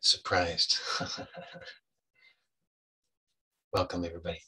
Surprised. Welcome, everybody.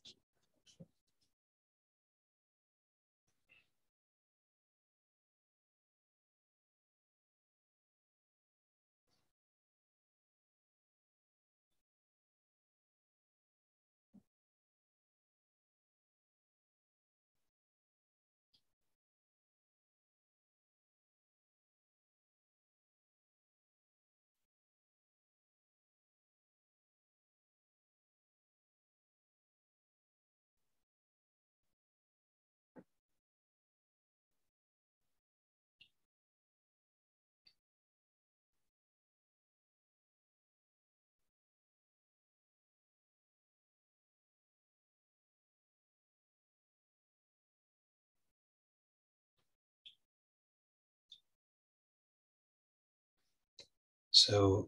So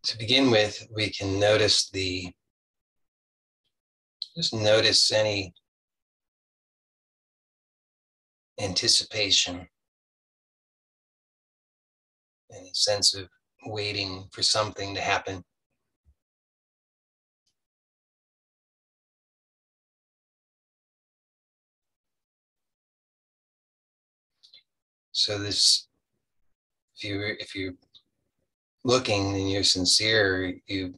to begin with, we can notice just notice any anticipation, any sense of waiting for something to happen. So this, if you're looking and you're sincere, you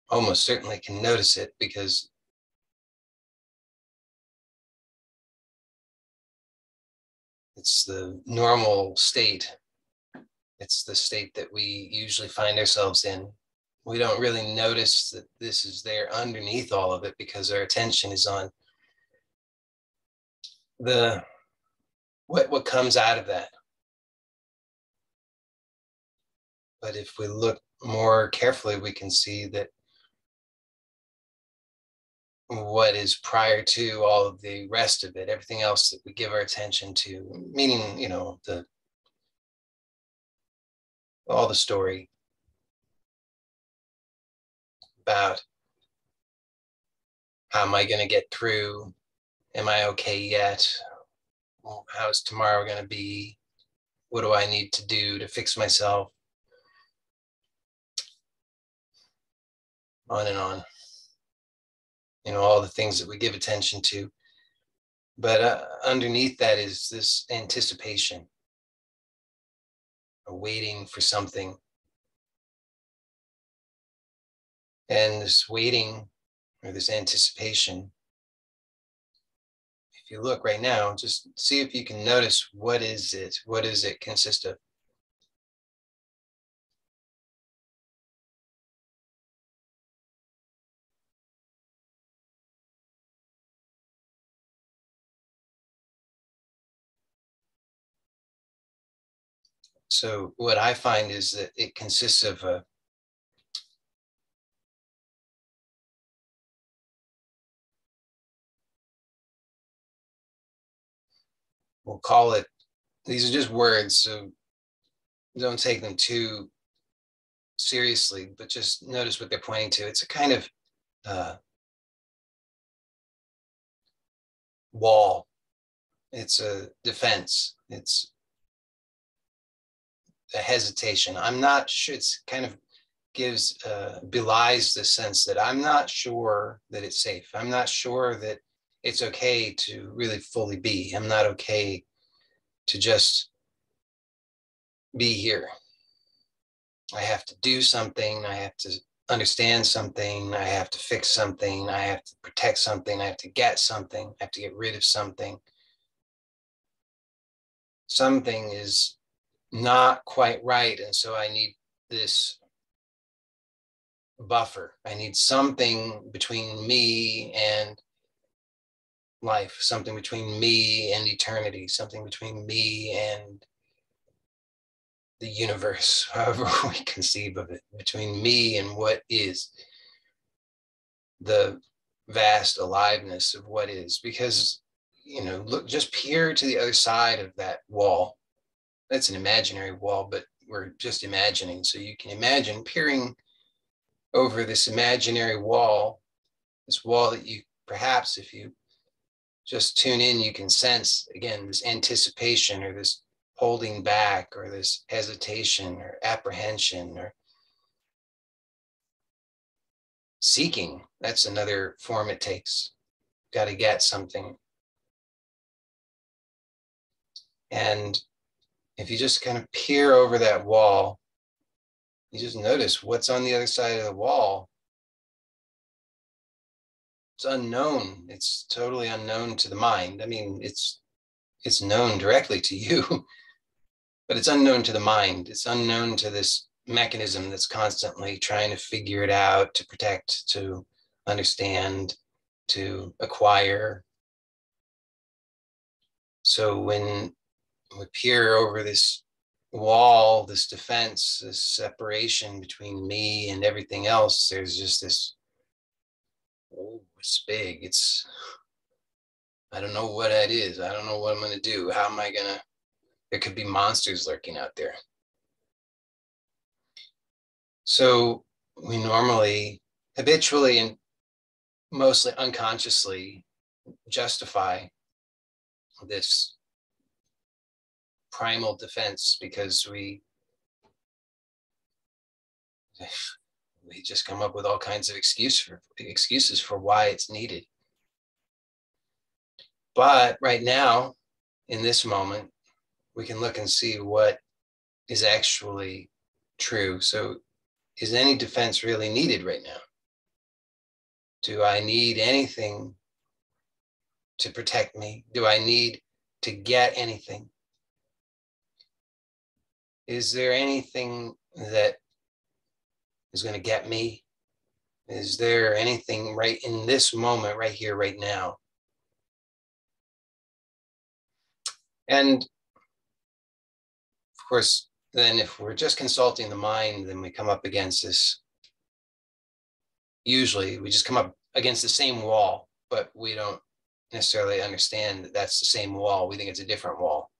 almost certainly can notice it, because it's the normal state. It's the state that we usually find ourselves in. We don't really notice that this is there underneath all of it, because our attention is on the what comes out of that. But if we look more carefully, we can see that what is prior to all of the rest of it, everything else that we give our attention to, meaning, all the story about how am I going to get through? Am I okay yet? How's tomorrow going to be? What do I need to do to fix myself? On and on. All the things that we give attention to. But underneath that is this anticipation, waiting for something. And this waiting, or this anticipation, if you look right now, just see if you can notice, what is it? What does it consist of? So what I find is that it consists of we'll call it, these are just words, so don't take them too seriously, but just notice what they're pointing to. It's a kind of wall. It's a defense. It's a hesitation. I'm not sure. It's kind of belies the sense that I'm not sure that it's safe. I'm not sure that it's okay to really fully be. I'm not okay to just be here. I have to do something. I have to understand something. I have to fix something. I have to protect something. I have to get something. I have to get rid of something. Something is not quite right. And so I need this buffer. I need something between me and life, something between me and eternity, something between me and the universe, however we conceive of it, between me and what is, the vast aliveness of what is. Because, look, just peer to the other side of that wall. That's an imaginary wall, but we're just imagining. So you can imagine peering over this imaginary wall, this wall that you perhaps, if you just tune in, you can sense, again, this anticipation, or this holding back, or this hesitation or apprehension, or seeking. That's another form it takes. Got to get something. And if you just kind of peer over that wall, you just notice what's on the other side of the wall. It's unknown. It's totally unknown to the mind. I mean, it's known directly to you, but it's unknown to the mind. It's unknown to this mechanism that's constantly trying to figure it out, to protect, to understand, to acquire. So when we peer over this wall, this defense, this separation between me and everything else, there's just this, oh, it's big. I don't know what that is. I don't know what I'm going to do. How am I going to, there could be monsters lurking out there. So we normally, habitually, and mostly unconsciously justify this primal defense because we just come up with all kinds of excuses for why it's needed. But right now, in this moment, we can look and see what is actually true. So is any defense really needed right now? Do I need anything to protect me? Do I need to get anything? Is there anything that is going to get me? Is there anything right in this moment, right here, right now? And of course, then if we're just consulting the mind, then we come up against this. Usually we just come up against the same wall, but we don't necessarily understand that that's the same wall. We think it's a different wall.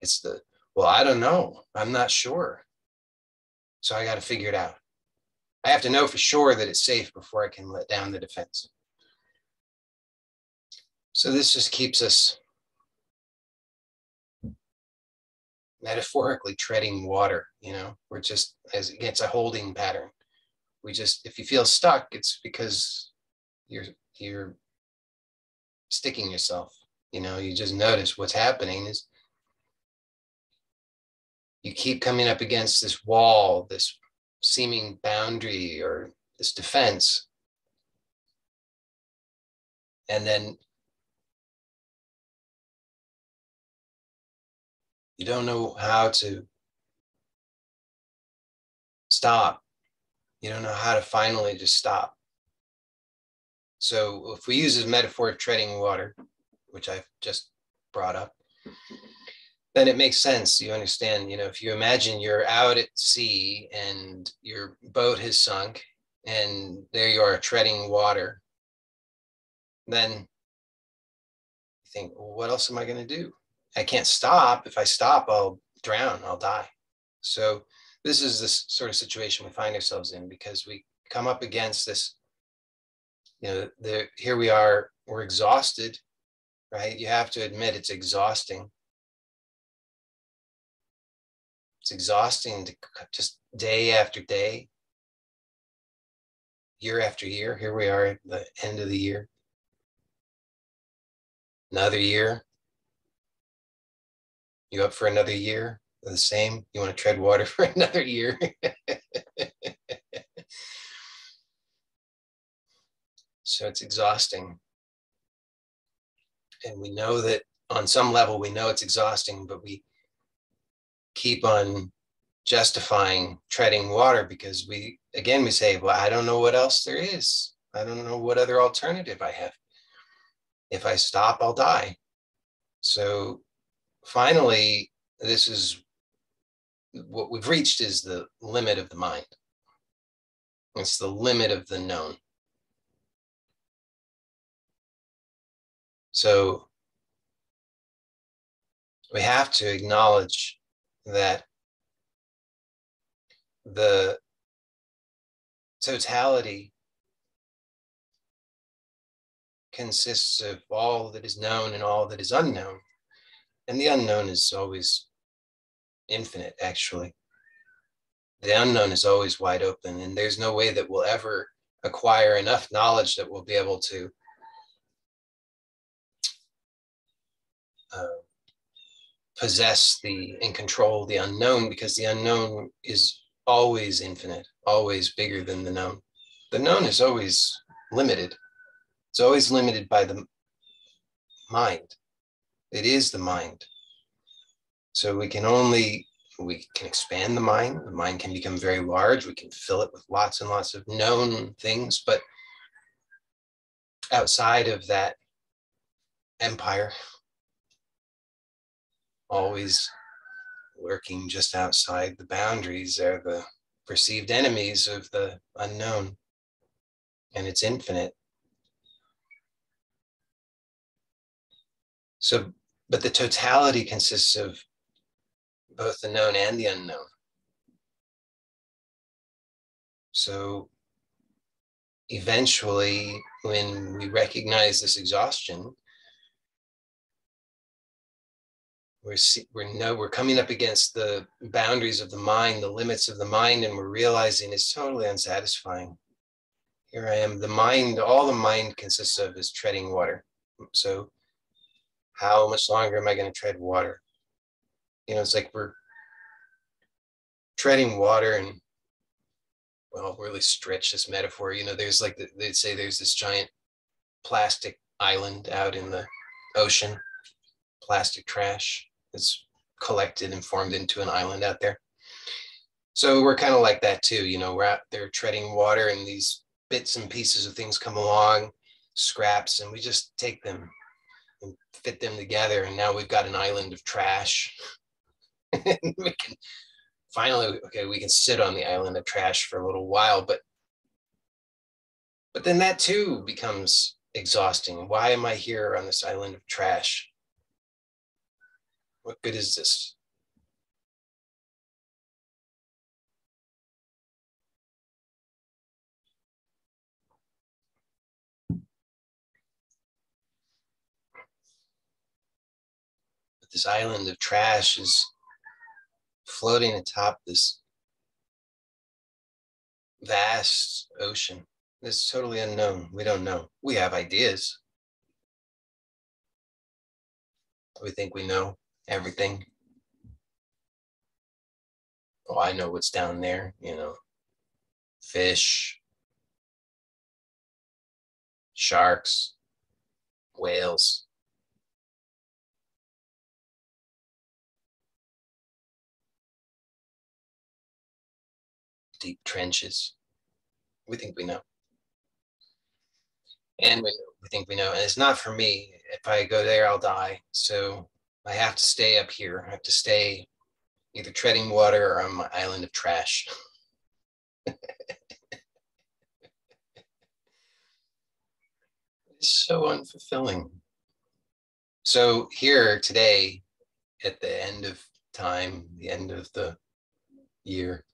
It's the, well, I don't know. I'm not sure. So I got to figure it out. I have to know for sure that it's safe before I can let down the defense. So this just keeps us metaphorically treading water, you know, we're just, as it gets a holding pattern. We just, if you feel stuck, it's because you're sticking yourself, you know, you just notice what's happening is you keep coming up against this wall, this seeming boundary or this defense. And then you don't know how to stop. You don't know how to finally just stop. So if we use this metaphor of treading water, which I've just brought up, then it makes sense. You understand, you know, if you imagine you're out at sea and your boat has sunk and there you are treading water, then you think, well, what else am I going to do? I can't stop. If I stop, I'll drown, I'll die. So this is this sort of situation we find ourselves in because we come up against this, you know, here we are, we're exhausted, right? You have to admit it's exhausting. It's exhausting to just day after day, year after year. Here we are at the end of the year. Another year. You up for another year? The same? You want to tread water for another year? So it's exhausting. And we know that on some level, we know it's exhausting, but we keep on justifying treading water because we say, well, I don't know what else there is. I don't know what other alternative I have. If I stop, I'll die. So finally, this is what we've reached is the limit of the mind. It's the limit of the known. So we have to acknowledge that the totality consists of all that is known and all that is unknown. And the unknown is always infinite, actually. The unknown is always wide open, and there's no way that we'll ever acquire enough knowledge that we'll be able to possess and control the unknown, because the unknown is always infinite, always bigger than the known. The known is always limited. It's always limited by the mind. It is the mind. So we can expand the mind. The mind can become very large. We can fill it with lots and lots of known things, but outside of that empire, always lurking just outside the boundaries, are the perceived enemies of the unknown, and it's infinite. So, but the totality consists of both the known and the unknown. So eventually, when we recognize this exhaustion, we're coming up against the boundaries of the mind, the limits of the mind, and we're realizing it's totally unsatisfying. Here I am, the mind, all the mind consists of is treading water. So how much longer am I going to tread water? It's like we're treading water, and well, really stretch this metaphor. There's like, they'd say there's this giant plastic island out in the ocean, plastic trash that's collected and formed into an island out there. So we're kind of like that too. We're out there treading water, and these bits and pieces of things come along, scraps, and we just take them and fit them together. And now we've got an island of trash. And we can finally, we can sit on the island of trash for a little while, but then that too becomes exhausting. Why am I here on this island of trash? What good is this? But this island of trash is floating atop this vast ocean. It's totally unknown. We don't know. We have ideas. We think we know everything. Oh, I know what's down there, fish, sharks, whales. Deep trenches. We think we know. And we think we know. And it's not for me. If I go there, I'll die. So I have to stay up here. I have to stay either treading water or on my island of trash. It's so unfulfilling. So here today, at the end of time, the end of the year,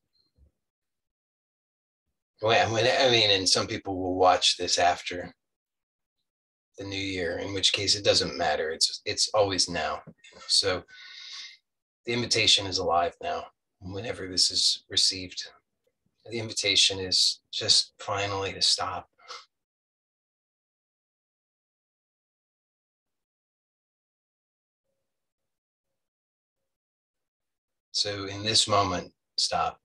and some people will watch this after the new year, in which case it doesn't matter. It's always now. So the invitation is alive now. Whenever this is received, the invitation is just finally to stop. So in this moment, stop.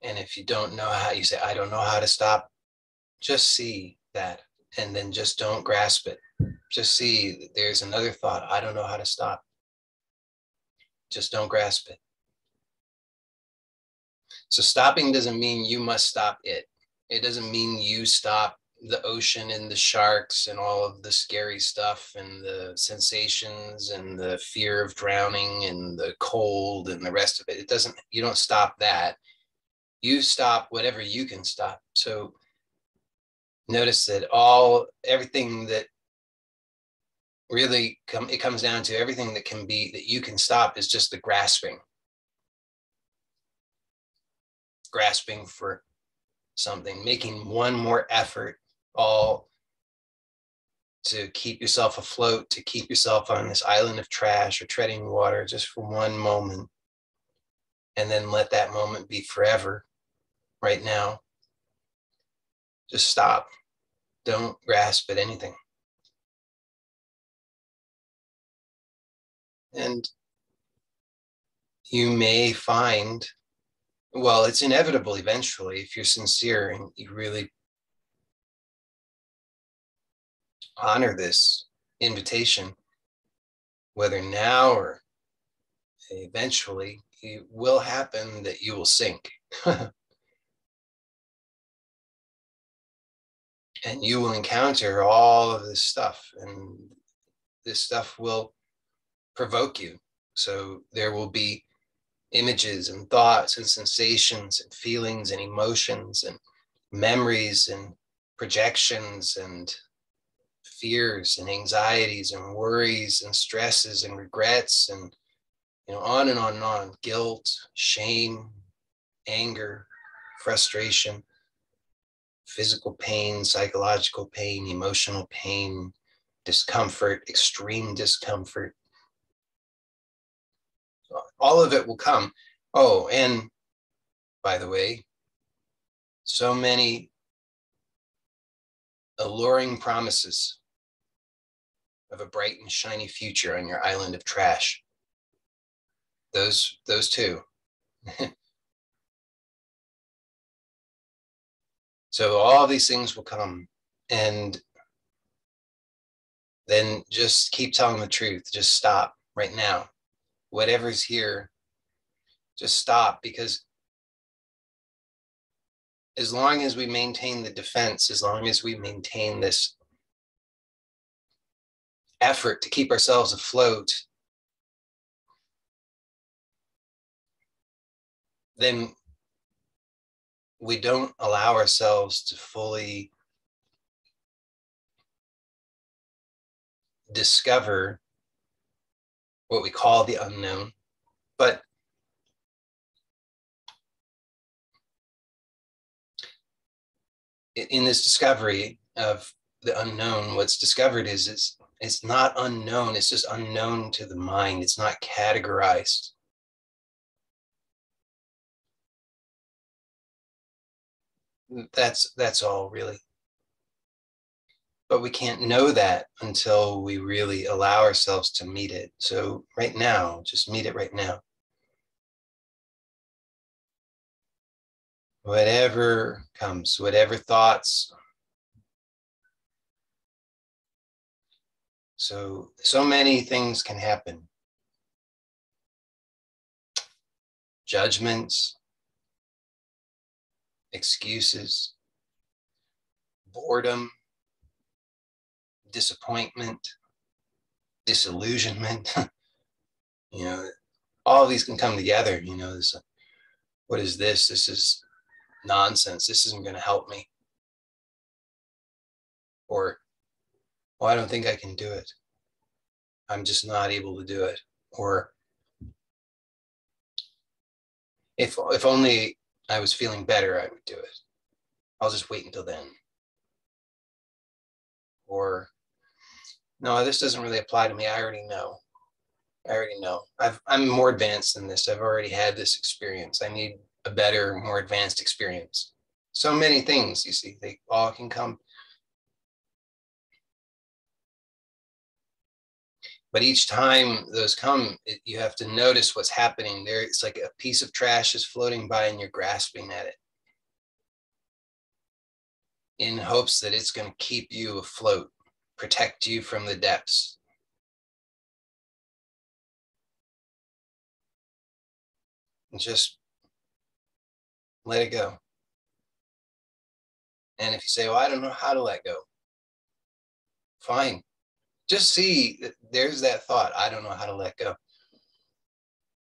And if you don't know how, you say, I don't know how to stop, just see that, and then just don't grasp it. Just see that there's another thought. I don't know how to stop. Just don't grasp it. So stopping doesn't mean you must stop it. It doesn't mean you stop the ocean and the sharks and all of the scary stuff and the sensations and the fear of drowning and the cold and the rest of it. It doesn't, you don't stop that. You stop whatever you can stop. So notice that everything that really it comes down to, everything that you can stop is just the grasping for something, making one more effort, all to keep yourself afloat, to keep yourself on this island of trash or treading water just for one moment, and then let that moment be forever, right now. Just stop. Don't grasp at anything. And you may find, well, it's inevitable eventually if you're sincere and you really honor this invitation, whether now or eventually, it will happen that you will sink. And you will encounter all of this stuff, and this stuff will provoke you. So there will be images and thoughts and sensations and feelings and emotions and memories and projections and fears and anxieties and worries and stresses and regrets and on and on and on. Guilt, shame, anger, frustration, physical pain, psychological pain, emotional pain, discomfort, extreme discomfort. All of it will come. Oh, and by the way, so many alluring promises of a bright and shiny future on your island of trash. Those two. So all these things will come, and then just keep telling the truth. Just stop right now. Whatever's here, just stop, because as long as we maintain the defense, as long as we maintain this effort to keep ourselves afloat, then we don't allow ourselves to fully discover what we call the unknown. But in this discovery of the unknown, what's discovered is it's not unknown, it's just unknown to the mind. It's not categorized. That's all really. But we can't know that until we really allow ourselves to meet it. So right now, just meet it right now. Whatever comes, whatever thoughts. So many things can happen. Judgments, excuses, boredom, disappointment, disillusionment. All of these can come together. What is this? This is nonsense. This isn't going to help me. Or, oh, I don't think I can do it. I'm just not able to do it. Or, if only I was feeling better, I would do it. I'll just wait until then. Or, no, this doesn't really apply to me. I already know. I'm more advanced than this. I've already had this experience. I need a better, more advanced experience. So many things, you see, they all can come. But each time those come, you have to notice what's happening there. It's like a piece of trash is floating by and you're grasping at it in hopes that it's going to keep you afloat, protect you from the depths. And just let it go. And if you say, well, I don't know how to let go, fine. Just see that there's that thought, I don't know how to let go.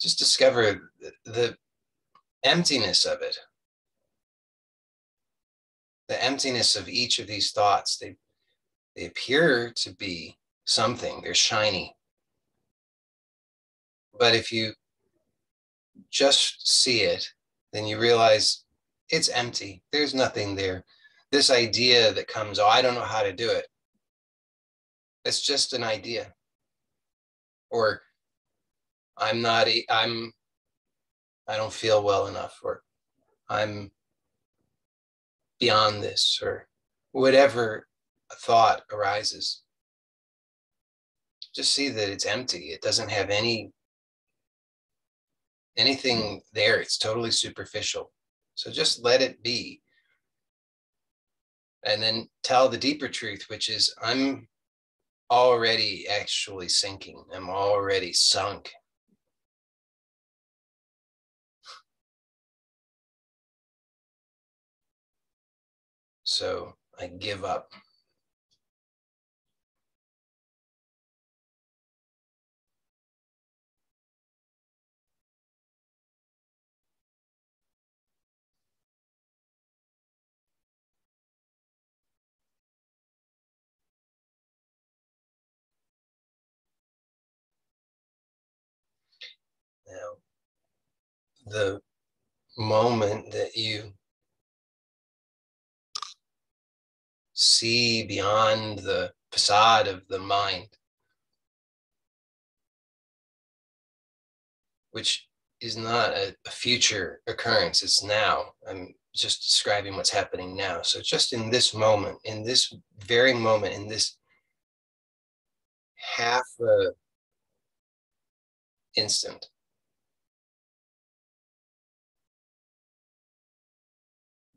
Just discover the emptiness of it. The emptiness of each of these thoughts. They appear to be something, they're shiny. But if you just see it, then you realize it's empty. There's nothing there. This idea that comes, oh, I don't know how to do it. It's just an idea. Or I don't feel well enough, or I'm beyond this, or whatever thought arises. Just see that it's empty. It doesn't have anything there. It's totally superficial. So just let it be. And then tell the deeper truth, which is I'm already actually sinking. I'm already sunk. So I give up. Now, the moment that you see beyond the facade of the mind, which is not a future occurrence, it's now. I'm just describing what's happening now. So just in this moment, in this very moment, in this half instant,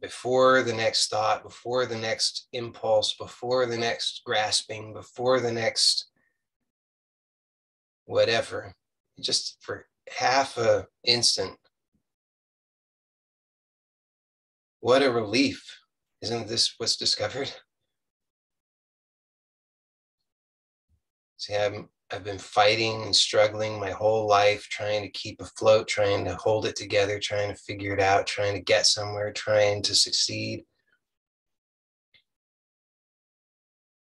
before the next thought, before the next impulse, before the next grasping, before the next whatever, just for half a instant. What a relief. Isn't this what's discovered? See, I've been fighting and struggling my whole life, trying to keep afloat, trying to hold it together, trying to figure it out, trying to get somewhere, trying to succeed.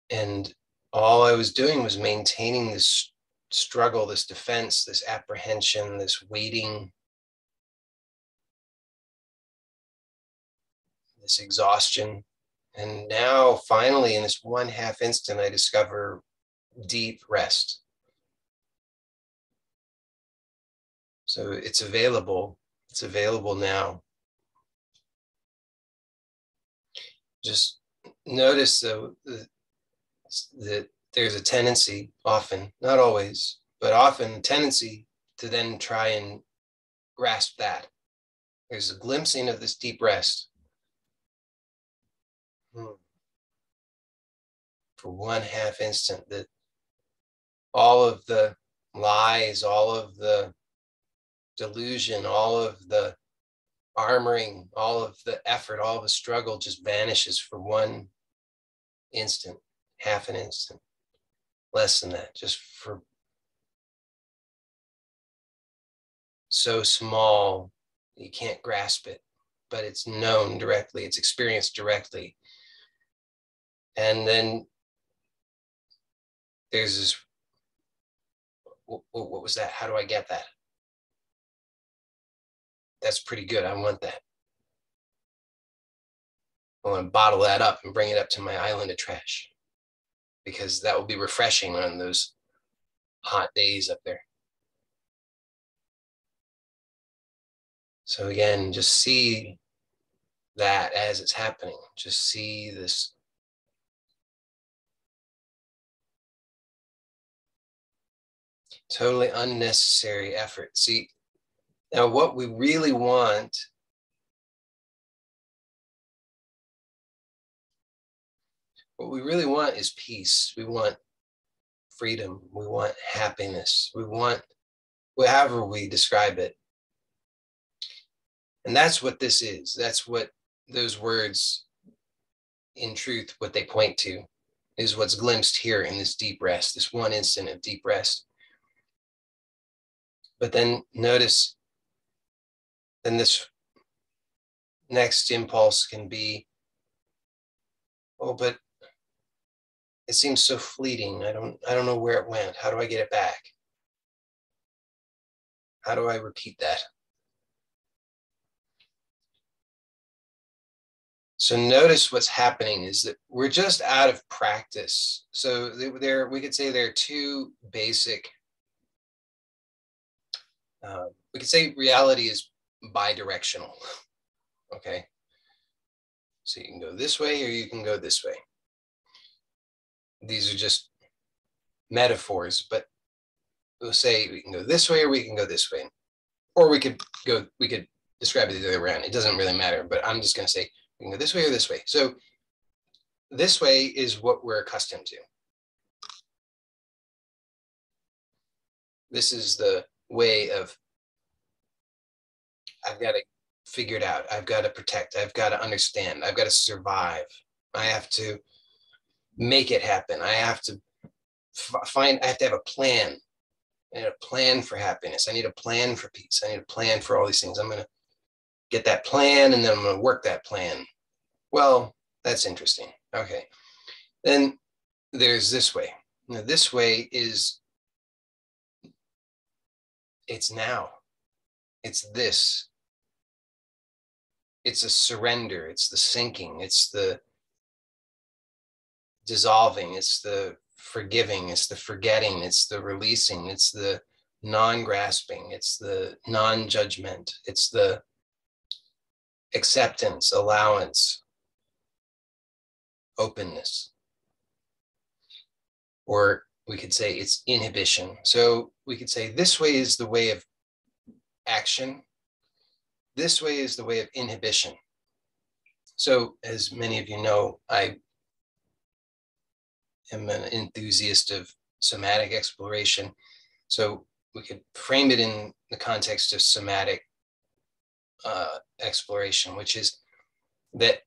And all I was doing was maintaining this struggle, this defense, this apprehension, this waiting, this exhaustion. And now, finally, in this one half instant, I discover deep rest. So it's available. It's available now. Just notice, though, that there's a tendency, often, not always, but often a tendency to then try and grasp that. There's a glimpsing of this deep rest. For one half instant, that all of the lies, all of the delusion, all of the armoring, all of the effort, all of the struggle just vanishes for one instant, half an instant, less than that, just for so small you can't grasp it, but it's known directly, it's experienced directly. And then there's this, what was that? How do I get that? That's pretty good. I want that. I want to bottle that up and bring it up to my island of trash, because that will be refreshing on those hot days up there. So again, just see that as it's happening. Just see this totally unnecessary effort. See, now what we really want is peace. We want freedom. We want happiness. We want, however we describe it. And that's what this is. That's what those words, in truth, what they point to is what's glimpsed here in this deep rest, this one instant of deep rest. But then notice, then this next impulse can be, oh, but it seems so fleeting. I don't know where it went. How do I get it back? How do I repeat that? So notice what's happening is that we're just out of practice. So we could say there are two basic, we could say reality is bidirectional, okay? So you can go this way or you can go this way. These are just metaphors, but we'll say we can go this way or we can go this way. Or we could describe it the other way around. It doesn't really matter, but I'm just going to say we can go this way or this way. So this way is what we're accustomed to. This is the way of, I've got to figure it out. I've got to protect. I've got to understand. I've got to survive. I have to make it happen. I have to I have to have a plan. I need a plan for happiness. I need a plan for peace. I need a plan for all these things. I'm going to get that plan and then I'm going to work that plan. Well, that's interesting. Okay. Then there's this way. Now, this way is, it's now. It's this. It's a surrender. It's the sinking. It's the dissolving. It's the forgiving. It's the forgetting. It's the releasing. It's the non-grasping. It's the non-judgment. It's the acceptance, allowance, openness. Or we could say it's inhibition. So we could say this way is the way of action. This way is the way of inhibition. So as many of you know, I am an enthusiast of somatic exploration. So we could frame it in the context of somatic exploration, which is that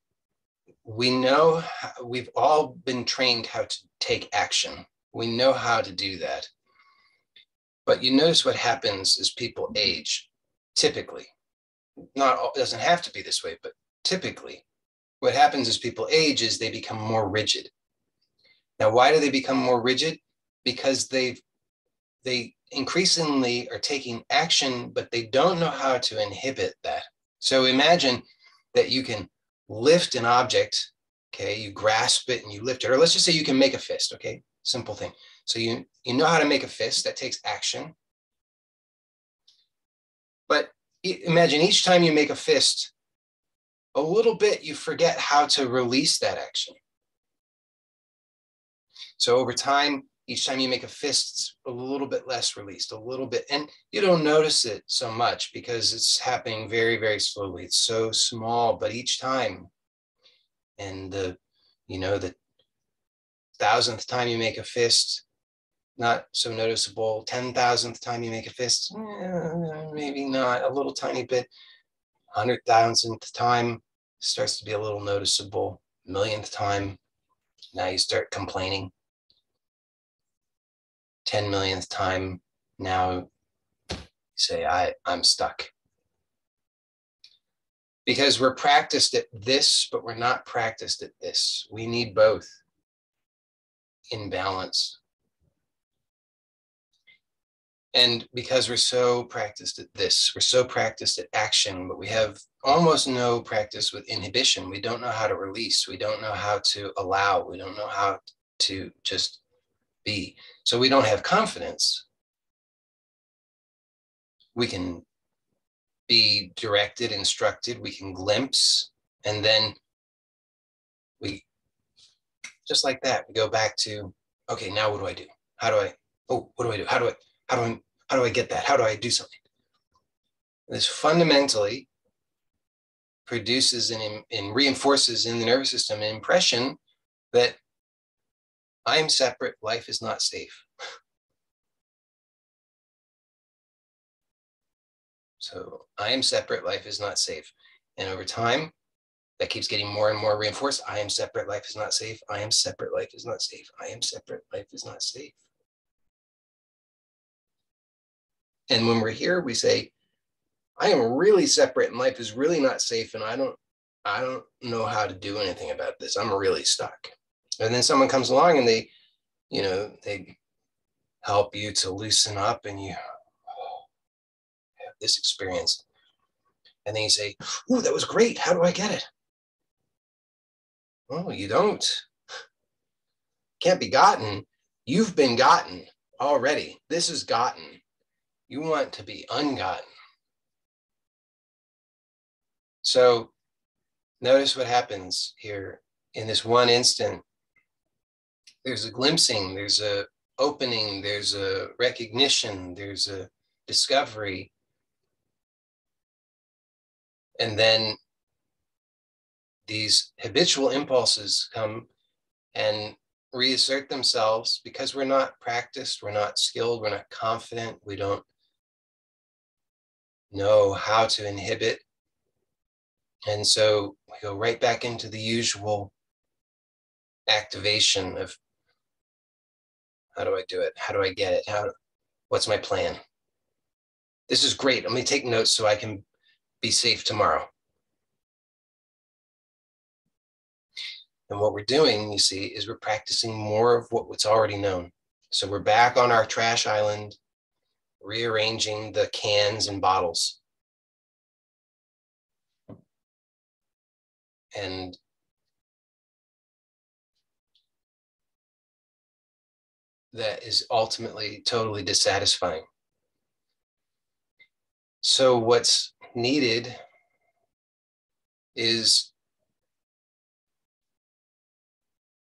we know, we've all been trained how to take action. We know how to do that. But you notice what happens as people age, typically. Not all, it doesn't have to be this way, but typically what happens as people age is they become more rigid. Now, why do they become more rigid? Because they increasingly are taking action, but they don't know how to inhibit that. So imagine that you can lift an object, okay? You grasp it and you lift it, or let's just say you can make a fist, okay? Simple thing. So you know how to make a fist, that takes action. But imagine each time you make a fist, a little bit you forget how to release that action. So over time, each time you make a fist, it's a little bit less released, a little bit, and you don't notice it so much because it's happening very, very slowly. It's so small, but each time, and the 1,000th time you make a fist, not so noticeable. 10,000th time you make a fist, maybe not, a little tiny bit. 100,000th time starts to be a little noticeable. 1,000,000th time, now you start complaining. 10,000,000th time, now you say, I'm stuck. Because we're practiced at this, but we're not practiced at this. We need both in balance. And because we're so practiced at this, we're so practiced at action, but we have almost no practice with inhibition. We don't know how to release. We don't know how to allow. We don't know how to just be. So we don't have confidence. We can be directed, instructed, we can glimpse, and then we, just like that, we go back to, okay, now what do I do? How do I, what do I do? How do I get that? How do I do something? This fundamentally produces and reinforces in the nervous system an impression that I am separate, life is not safe. So I am separate, life is not safe. And over time, that keeps getting more and more reinforced. I am separate, life is not safe. I am separate, life is not safe. I am separate, life is not safe. And when we're here, we say, I am really separate and life is really not safe. And I don't know how to do anything about this. I'm really stuck. And then someone comes along and they help you to loosen up and you have this experience. And then you say, ooh, that was great. How do I get it? Oh, you don't. Can't be gotten. You've been gotten already. This is gotten. You want to be ungotten. So Notice what happens here in this one instant. There's a glimpsing, there's a opening, there's a recognition, there's a discovery. And then these habitual impulses come and reassert themselves because we're not practiced, we're not skilled, we're not confident, we don't know how to inhibit. And so we go right back into the usual activation of how do I do it? How do I get it? What's my plan? This is great. Let me take notes so I can be safe tomorrow. And what we're doing, you see, is we're practicing more of what's already known. So we're back on our trash island, rearranging the cans and bottles. And that is ultimately totally dissatisfying. So what's needed is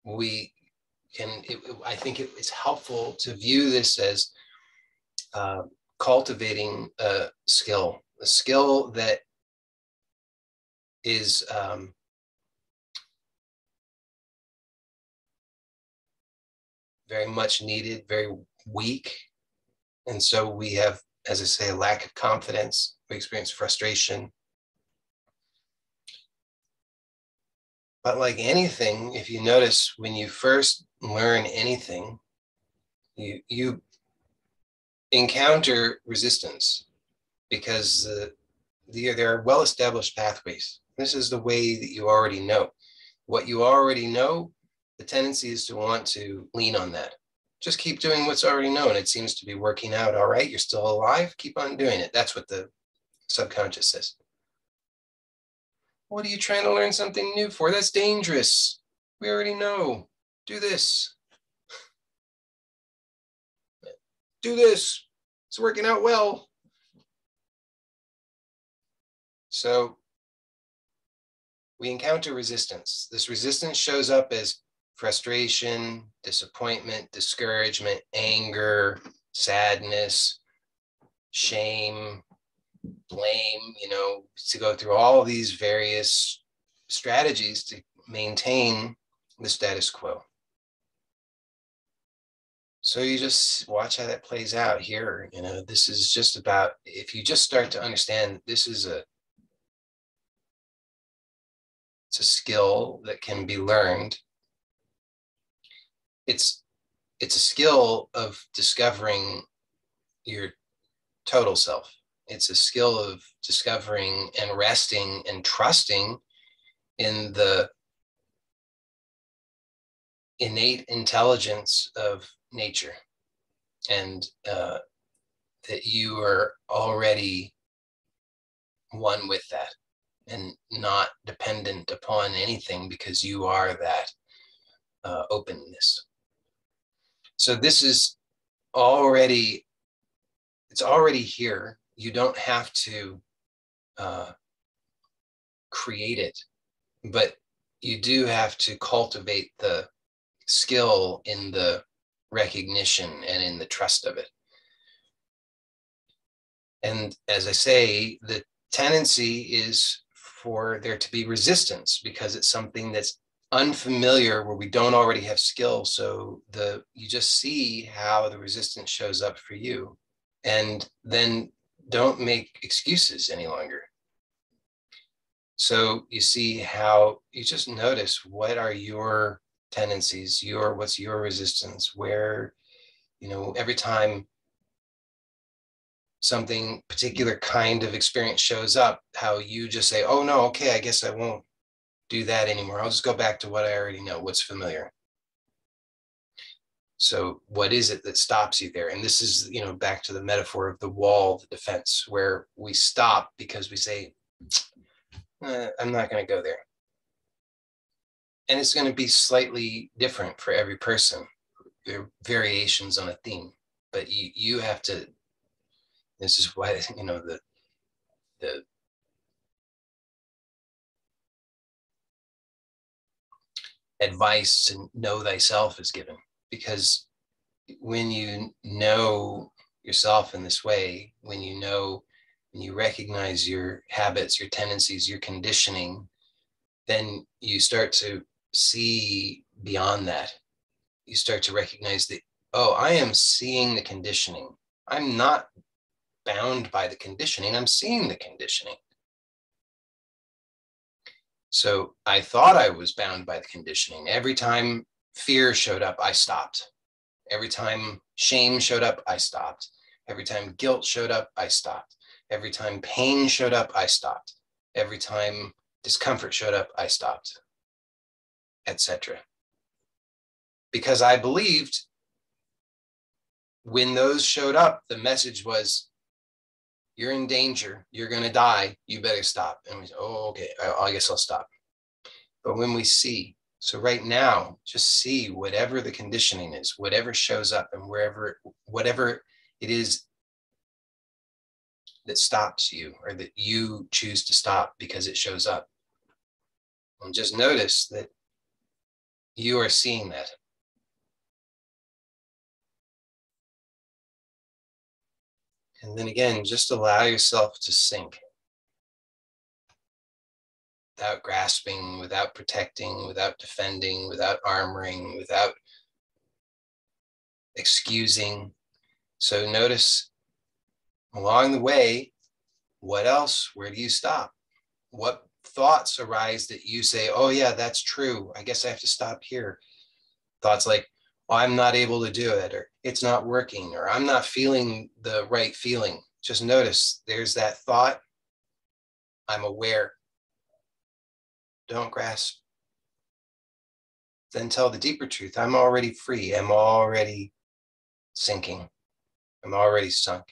I think it's helpful to view this as cultivating a skill that is very much needed, very weak. And so we have, as I say, a lack of confidence. We experience frustration. But like anything, if you notice, when you first learn anything, you encounter resistance because there are well-established pathways. This is the way that you already know. What you already know, the tendency is to want to lean on that. Just keep doing what's already known. It seems to be working out all right. You're still alive. Keep on doing it. That's what the subconscious says. What are you trying to learn something new for? That's dangerous. We already know. Do this. Do this. It's working out well. So we encounter resistance. This resistance shows up as frustration, disappointment, discouragement, anger, sadness, shame, blame, to go through all of these various strategies to maintain the status quo. So you just watch how that plays out here. This is just about, if you just start to understand, it's a skill that can be learned. It's a skill of discovering your total self. It's a skill of discovering and resting and trusting in the innate intelligence of nature, and that you are already one with that and not dependent upon anything because you are that openness. So this is already, it's already here. You don't have to create it, but you do have to cultivate the skill in the recognition and in the trust of it. And as I say, the tendency is for there to be resistance because it's something that's unfamiliar where we don't already have skill. So you just see how the resistance shows up for you, and then don't make excuses any longer. So you see how you just notice what are your tendencies, what's your resistance, where, every time something particular kind of experience shows up, how you just say, oh no, okay, I guess I won't do that anymore. I'll just go back to what I already know, what's familiar. So what is it that stops you there? And this is, back to the metaphor of the wall, the defense, where we stop because we say, I'm not going to go there. And it's going to be slightly different for every person. There are variations on a theme, but you have to, this is why, the advice to know thyself is given. Because when you know yourself in this way, when you recognize your habits, your tendencies, your conditioning, then you start to see beyond that. You start to recognize that, oh, I am seeing the conditioning. I'm not bound by the conditioning. I'm seeing the conditioning. So I thought I was bound by the conditioning. Every time fear showed up, I stopped. Every time shame showed up, I stopped. Every time guilt showed up, I stopped. Every time pain showed up, I stopped. Every time discomfort showed up, I stopped, etc. Because I believed when those showed up, the message was, you're in danger, you're going to die, you better stop. And we say, oh, okay, I guess I'll stop. But when we see, so right now, just see whatever the conditioning is, whatever shows up, and whatever it is that stops you, or that you choose to stop because it shows up. And just notice that you are seeing that. And then again, just allow yourself to sink without grasping, without protecting, without defending, without armoring, without excusing. So notice along the way, what else? Where do you stop? What thoughts arise that you say, oh yeah, that's true. I guess I have to stop here. Thoughts like, oh, I'm not able to do it, or it's not working, or I'm not feeling the right feeling. Just notice there's that thought. I'm aware. Don't grasp. Then tell the deeper truth. I'm already free. I'm already sinking. I'm already sunk.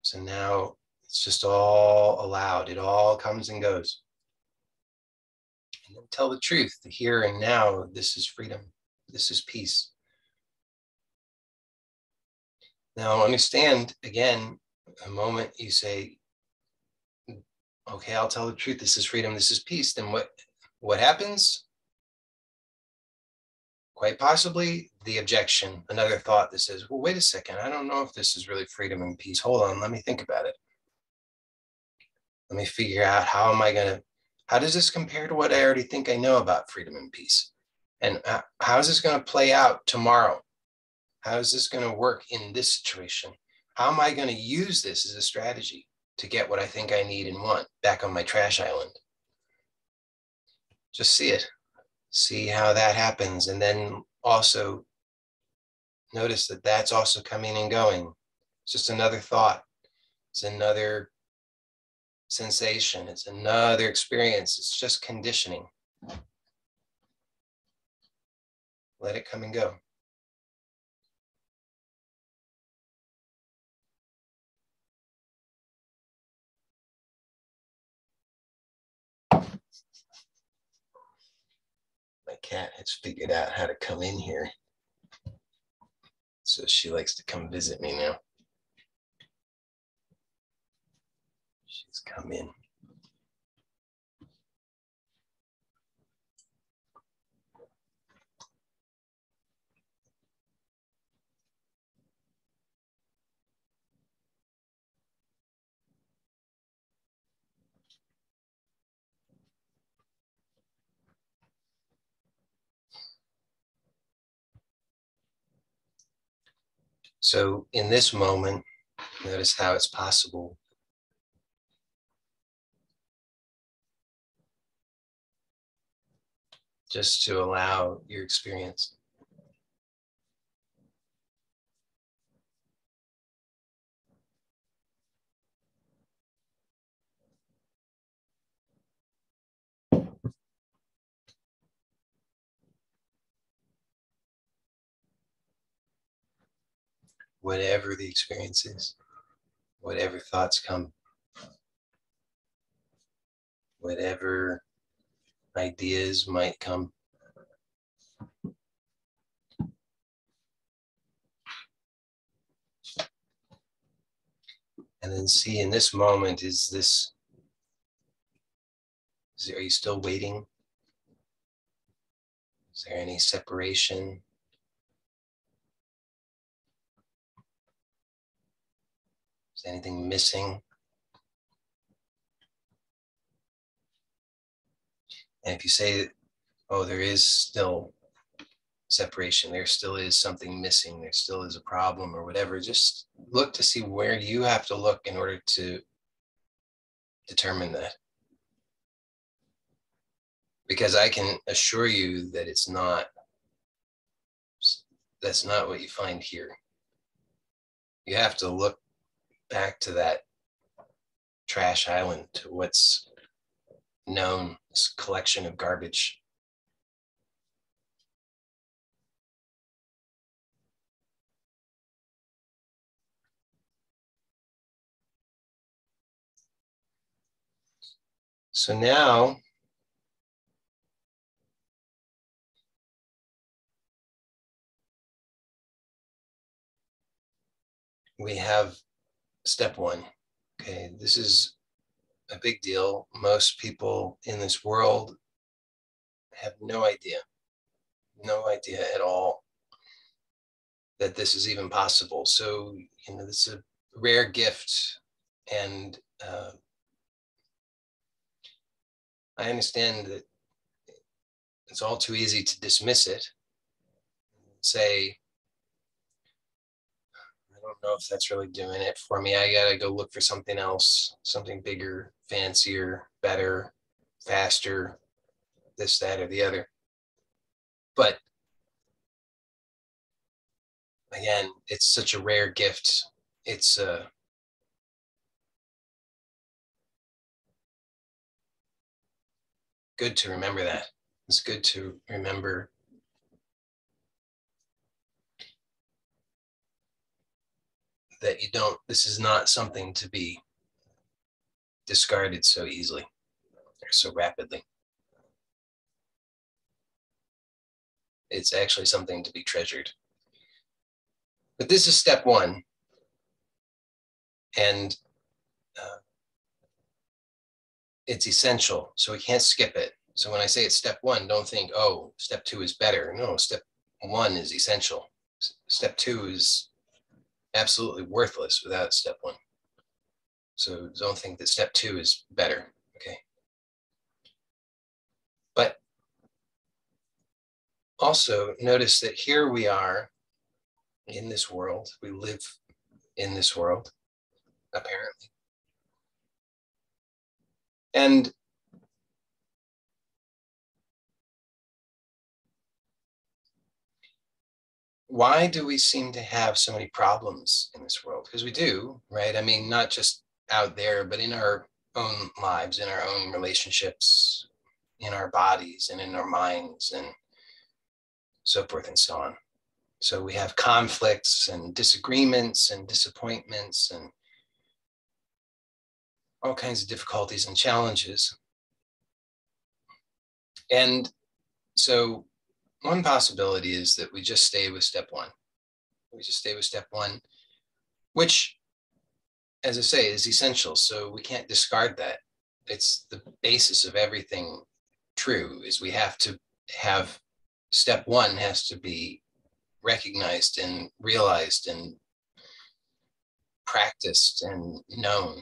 So now it's just all allowed. It all comes and goes. And then tell the truth. The here and now, this is freedom. This is peace. Now understand, again, a moment you say, okay, I'll tell the truth. This is freedom. This is peace. Then what happens? Quite possibly the objection, another thought that says, well, wait a second. I don't know if this is really freedom and peace. Hold on. Let me think about it. Let me figure out how does this compare to what I already think I know about freedom and peace? And how is this going to play out tomorrow? How is this going to work in this situation? How am I going to use this as a strategy to get what I think I need and want back on my trash island? Just see it. See how that happens. And then also notice that that's also coming and going. It's just another thought. It's another sensation. It's another experience. It's just conditioning. Let it come and go. My cat has figured out how to come in here. So she likes to come visit me now. She's come in. So in this moment, notice how it's possible just to allow your experience. Whatever the experience is, whatever thoughts come, whatever ideas might come. And then see in this moment, is this Are you still waiting? Is there any separation? Is anything missing? And if you say, oh, there is still separation, there still is something missing, there still is a problem or whatever, just look to see where you have to look in order to determine that. Because I can assure you that that's not what you find here. You have to look back to that trash island, to what's known, this collection of garbage. So now we have step one. Okay, this is a big deal. Most people in this world have no idea at all that this is even possible. So, this is a rare gift, and I understand that it's all too easy to dismiss it, say, I don't know if that's really doing it for me. I gotta go look for something else, something bigger, fancier, better, faster, this, that, or the other. But again, it's such a rare gift. It's good to remember that. It's good to remember that this is not something to be discarded so easily or so rapidly. It's actually something to be treasured. But this is step one. And it's essential, so we can't skip it. So when I say it's step one, don't think, oh, step two is better. No, step one is essential. Step two is absolutely worthless without step one. So don't think that step two is better, okay? But also notice that here we are in this world. We live in this world, apparently. And why do we seem to have so many problems in this world? Because we do, right? I mean, not just out there, but in our own lives, in our own relationships, in our bodies and in our minds and so forth and so on. So we have conflicts and disagreements and disappointments and all kinds of difficulties and challenges. And so one possibility is that we just stay with step one. We just stay with step one, which, as I say, is essential. So we can't discard that. It's the basis of everything true, is we have to have step one has to be recognized and realized and practiced and known.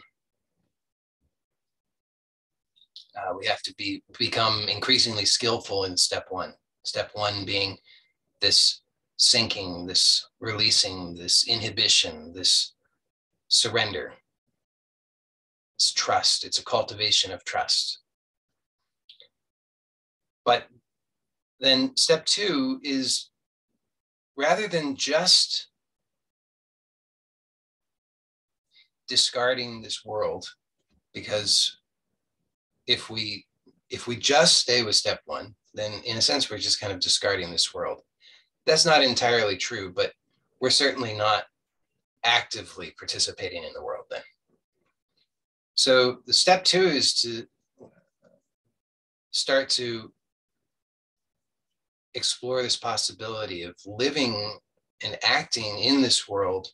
We have to become increasingly skillful in step one. Step one being this sinking, this releasing, this inhibition, this surrender. It's trust. It's a cultivation of trust. But then step two is, rather than just discarding this world, because if we just stay with step one, then in a sense, we're just kind of discarding this world. That's not entirely true, but we're certainly not actively participating in the world then. So the step two is to start to explore this possibility of living and acting in this world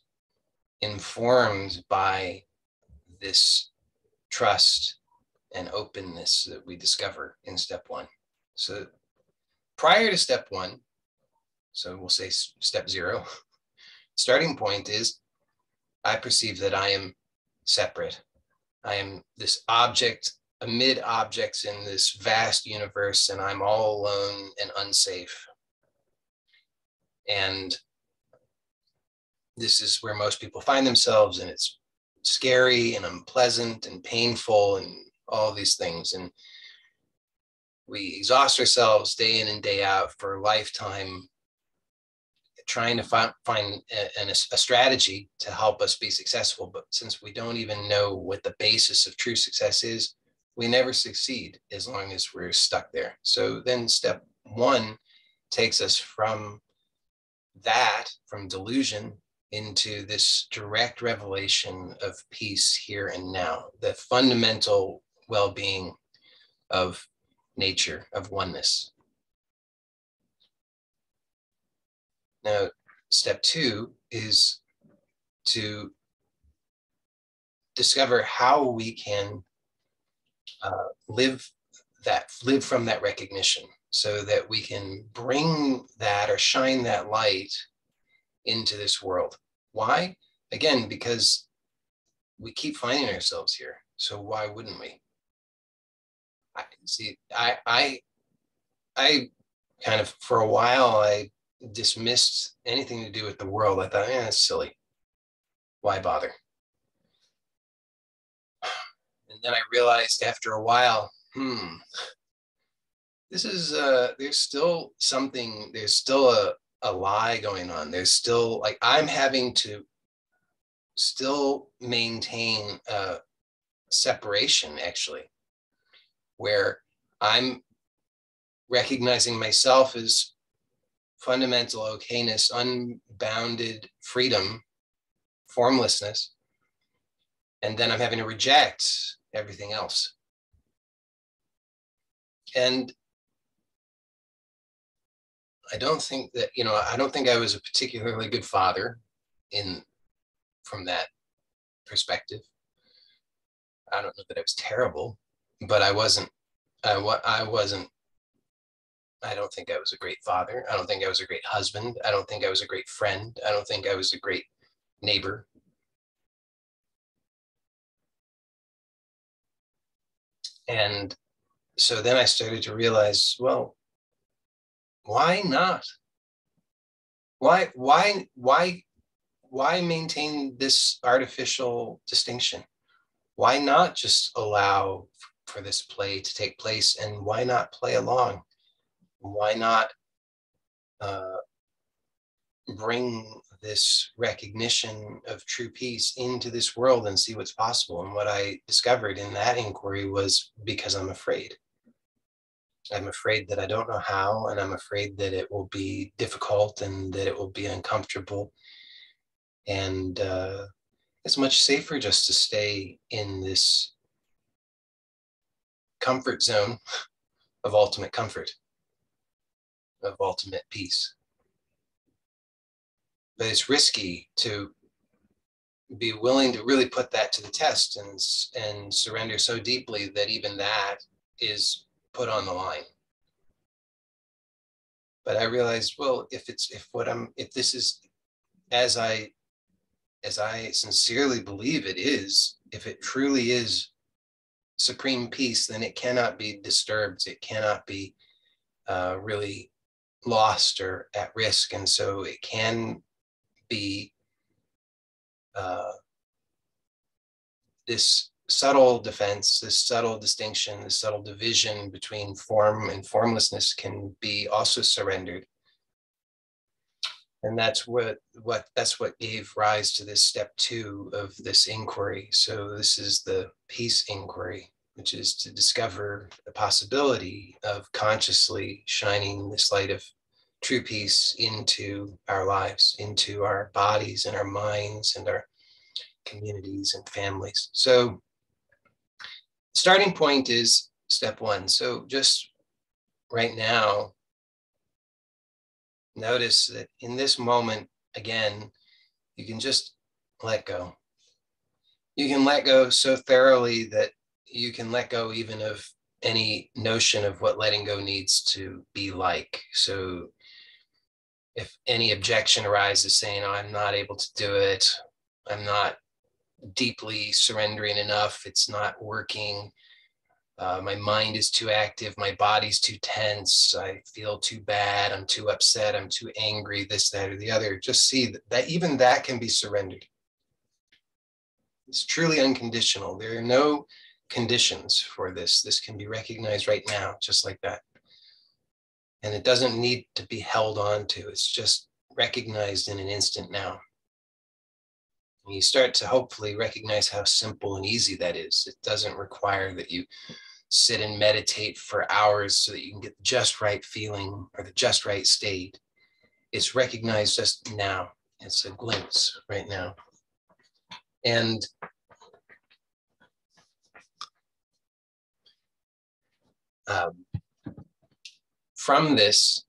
informed by this trust and openness that we discover in step one. So prior to step one, so we'll say step zero, starting point is I perceive that I am separate. I am this object amid objects in this vast universe, and I'm all alone and unsafe. And this is where most people find themselves, and it's scary and unpleasant and painful and all these things. And we exhaust ourselves day in and day out for a lifetime trying to find a strategy to help us be successful. But since we don't even know what the basis of true success is, we never succeed as long as we're stuck there. So then step one takes us from that, from delusion, into this direct revelation of peace here and now, the fundamental well-being of nature, of oneness. Now, step two is to discover how we can live from that recognition, so that we can bring that or shine that light into this world. Why? Again, because we keep finding ourselves here. So why wouldn't we? I kind of, for a while, I dismissed anything to do with the world. I thought, it's silly. Why bother? And then I realized after a while, this is, there's still something, there's still a lie going on. There's still, like, I'm having to still maintain a separation, actually, where I'm recognizing myself as fundamental okayness, unbounded freedom, formlessness, and then I'm having to reject everything else. And I don't think that, I don't think I was a particularly good father from that perspective. I don't know that I was terrible, but I don't think I was a great father. I don't think I was a great husband. I don't think I was a great friend. I don't think I was a great neighbor. And so then I started to realize, well, why not? Why maintain this artificial distinction? Why not just allow for this play to take place, and why not play along? Why not bring this recognition of true peace into this world and see what's possible? And what I discovered in that inquiry was, because I'm afraid. I'm afraid that I don't know how, and I'm afraid that it will be difficult and that it will be uncomfortable. And it's much safer just to stay in this comfort zone of ultimate comfort, of ultimate peace. But it's risky to be willing to really put that to the test and surrender so deeply that even that is put on the line. But I realized, well, if this is as I sincerely believe it is, if it truly is supreme peace, then it cannot be disturbed. It cannot be really lost or at risk. And so it can be this subtle defense, this subtle distinction, this subtle division between form and formlessness can be also surrendered. And that's what gave rise to this step two of this inquiry. So this is the peace inquiry, which is to discover the possibility of consciously shining this light of true peace into our lives, into our bodies and our minds and our communities and families. So starting point is step one. So just right now, notice that in this moment, again, you can just let go. You can let go so thoroughly that you can let go even of any notion of what letting go needs to be like. So if any objection arises saying, oh, I'm not able to do it, I'm not deeply surrendering enough, it's not working, my mind is too active, my body's too tense, I feel too bad, I'm too upset, I'm too angry, this, that, or the other, just see that even that can be surrendered. It's truly unconditional. There are no conditions for this. This can be recognized right now, just like that. And it doesn't need to be held on to. It's just recognized in an instant now. And you start to hopefully recognize how simple and easy that is. It doesn't require that you sit and meditate for hours so that you can get the just right feeling or the just right state. It's recognized just now. It's a glimpse right now. And from this,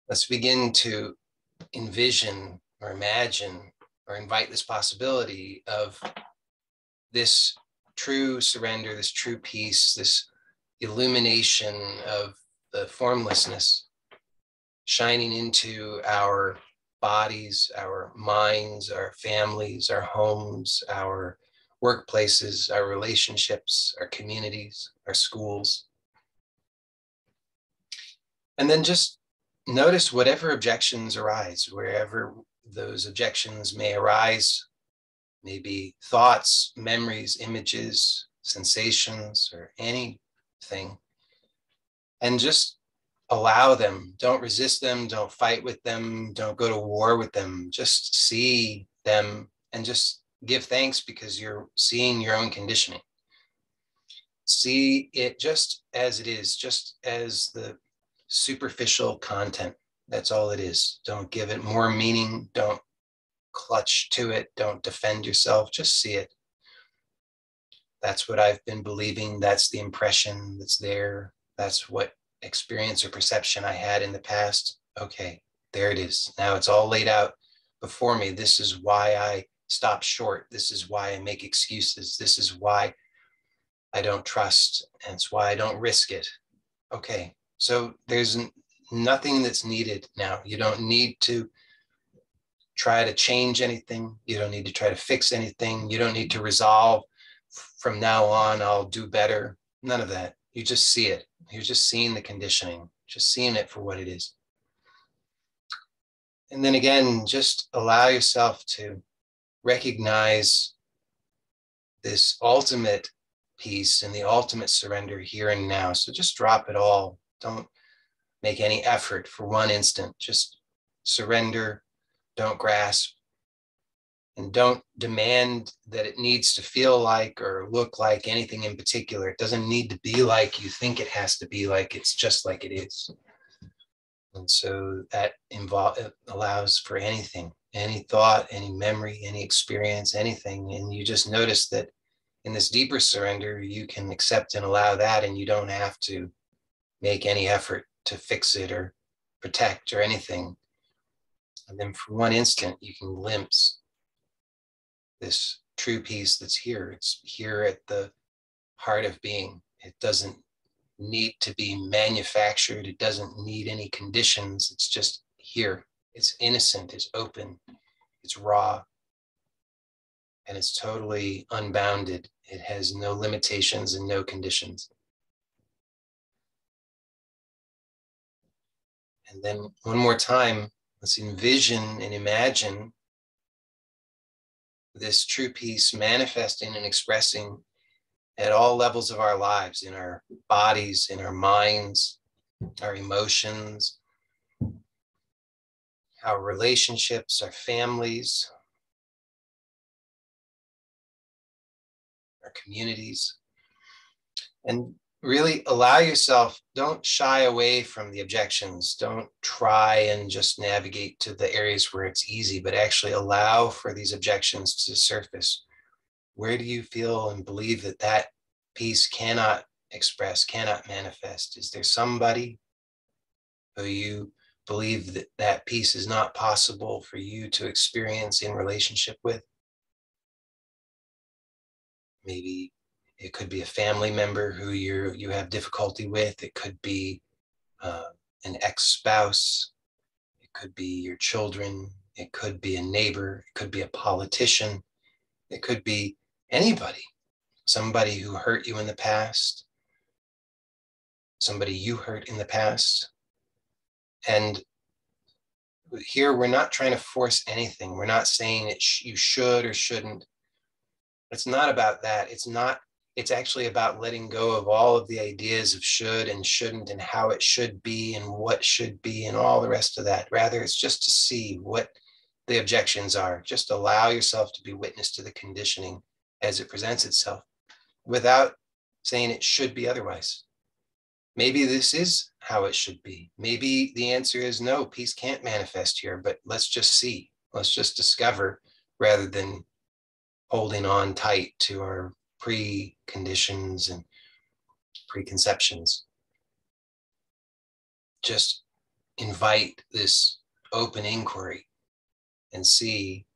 let's begin to envision or imagine or invite this possibility of this true surrender, this true peace, this illumination of the formlessness shining into our bodies, our minds, our families, our homes, our workplaces, our relationships, our communities, our schools. And then just notice whatever objections arise, wherever those objections may arise, maybe thoughts, memories, images, sensations, or anything. And just allow them. Don't resist them. Don't fight with them. Don't go to war with them. Just see them and just give thanks because you're seeing your own conditioning. See it just as it is, just as the superficial content. That's all it is. Don't give it more meaning. Don't clutch to it. Don't defend yourself. Just see it. That's what I've been believing. That's the impression that's there. That's what experience or perception I had in the past. Okay, there it is. Now it's all laid out before me. This is why I stop short. This is why I make excuses. This is why I don't trust. And it's why I don't risk it. Okay, so there's nothing that's needed now. You don't need to try to change anything. You don't need to try to fix anything. You don't need to resolve from now on, I'll do better. None of that. You just see it. You're just seeing the conditioning, just seeing it for what it is. And then again, just allow yourself to recognize this ultimate peace and the ultimate surrender here and now. So just drop it all. Don't make any effort for one instant. Just surrender. Don't grasp. And don't demand that it needs to feel like or look like anything in particular. It doesn't need to be like you think it has to be like. It's just like it is. And so that allows for anything, any thought, any memory, any experience, anything. And you just notice that in this deeper surrender, you can accept and allow that, and you don't have to make any effort to fix it or protect or anything. And then for one instant, you can glimpse this true peace that's here. It's here at the heart of being. It doesn't need to be manufactured. It doesn't need any conditions. It's just here. It's innocent, it's open, it's raw, and it's totally unbounded. It has no limitations and no conditions. And then one more time, let's envision and imagine this true peace manifesting and expressing at all levels of our lives, in our bodies, in our minds, our emotions, our relationships, our families, our communities. And really allow yourself, don't shy away from the objections. Don't try and just navigate to the areas where it's easy, but actually allow for these objections to surface. Where do you feel and believe that that peace cannot express, cannot manifest? Is there somebody who you believe that that peace is not possible for you to experience in relationship with? Maybe it could be a family member who you have difficulty with. It could be an ex-spouse. It could be your children. It could be a neighbor. It could be a politician. It could be anybody, somebody who hurt you in the past, somebody you hurt in the past. And here, we're not trying to force anything. We're not saying that you should or shouldn't. It's not about that. It's actually about letting go of all of the ideas of should and shouldn't and how it should be and what should be and all the rest of that. Rather, it's just to see what the objections are. Just allow yourself to be witness to the conditioning as it presents itself without saying it should be otherwise. Maybe this is how it should be. Maybe the answer is no, peace can't manifest here, but let's just see. Let's just discover rather than holding on tight to our preconditions and preconceptions. Just invite this open inquiry and see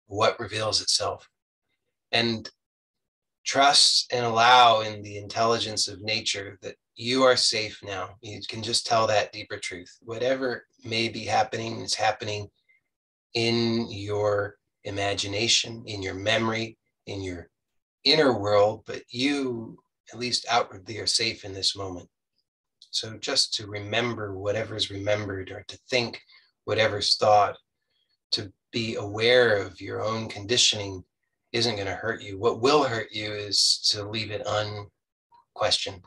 what reveals itself. And trust and allow in the intelligence of nature that you are safe now. You can just tell that deeper truth. Whatever may be happening is happening in your imagination, in your memory, in your inner world, but you, at least outwardly, are safe in this moment. So just to remember whatever's remembered, or to think whatever's thought, to be aware of your own conditioning isn't going to hurt you. What will hurt you is to leave it unquestioned,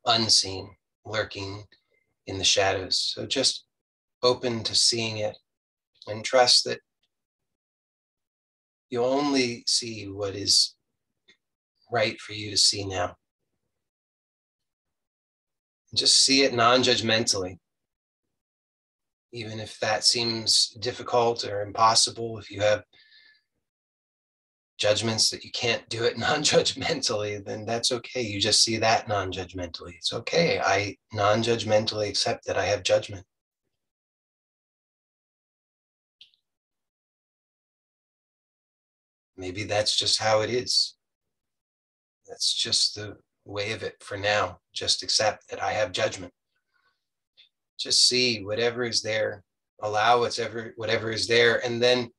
unseen, lurking in the shadows. So just open to seeing it and trust that you'll only see what is right for you to see now. Just see it non-judgmentally. Even if that seems difficult or impossible, if you have judgments that you can't do it non-judgmentally, then that's okay. You just see that non-judgmentally. It's okay. I non-judgmentally accept that I have judgment. Maybe that's just how it is. That's just the way of it for now. Just accept that I have judgment. Just see whatever is there. Allow whatever is there. And then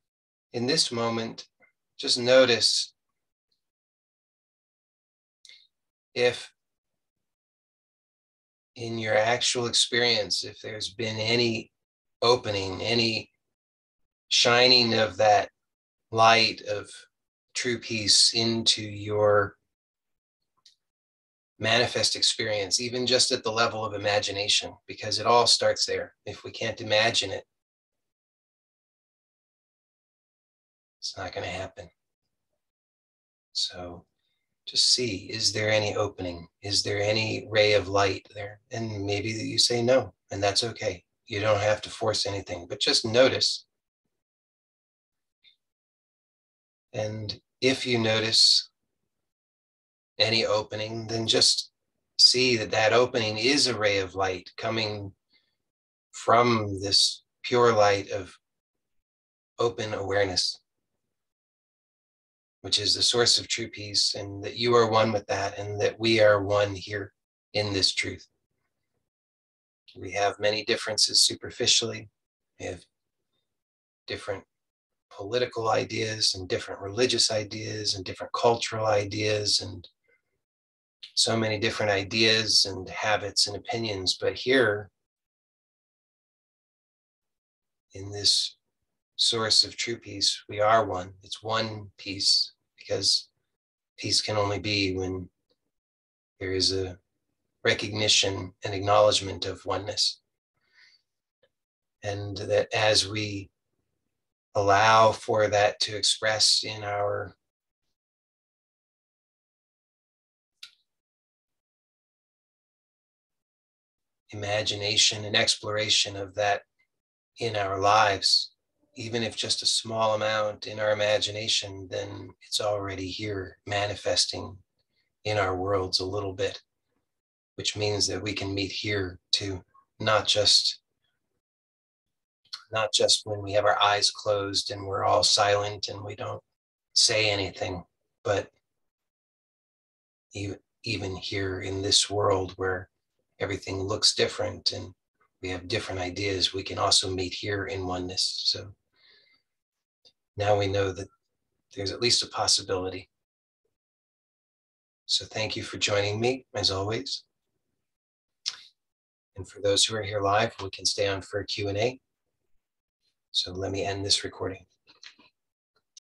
in this moment, just notice if in your actual experience, if there's been any opening, any shining of that light of true peace into your manifest experience, even just at the level of imagination, because it all starts there. If we can't imagine it, it's not going to happen. So just see, is there any opening? Is there any ray of light there? And maybe you say no, and that's okay. You don't have to force anything, but just notice. And if you notice any opening, then just see that that opening is a ray of light coming from this pure light of open awareness, which is the source of true peace, and that you are one with that, and that we are one here in this truth. We have many differences superficially. We have different political ideas and different religious ideas and different cultural ideas and so many different ideas and habits and opinions. But here, in this source of true peace, we are one. It's one peace, because peace can only be when there is a recognition and acknowledgement of oneness. And that as we allow for that to express in our imagination and exploration of that in our lives, even if just a small amount in our imagination, then it's already here manifesting in our worlds a little bit, which means that we can meet here too, not just when we have our eyes closed and we're all silent and we don't say anything, but even here in this world where everything looks different and we have different ideas, we can also meet here in oneness. So now we know that there's at least a possibility. So thank you for joining me, as always. And for those who are here live, we can stay on for a Q&A. So let me end this recording.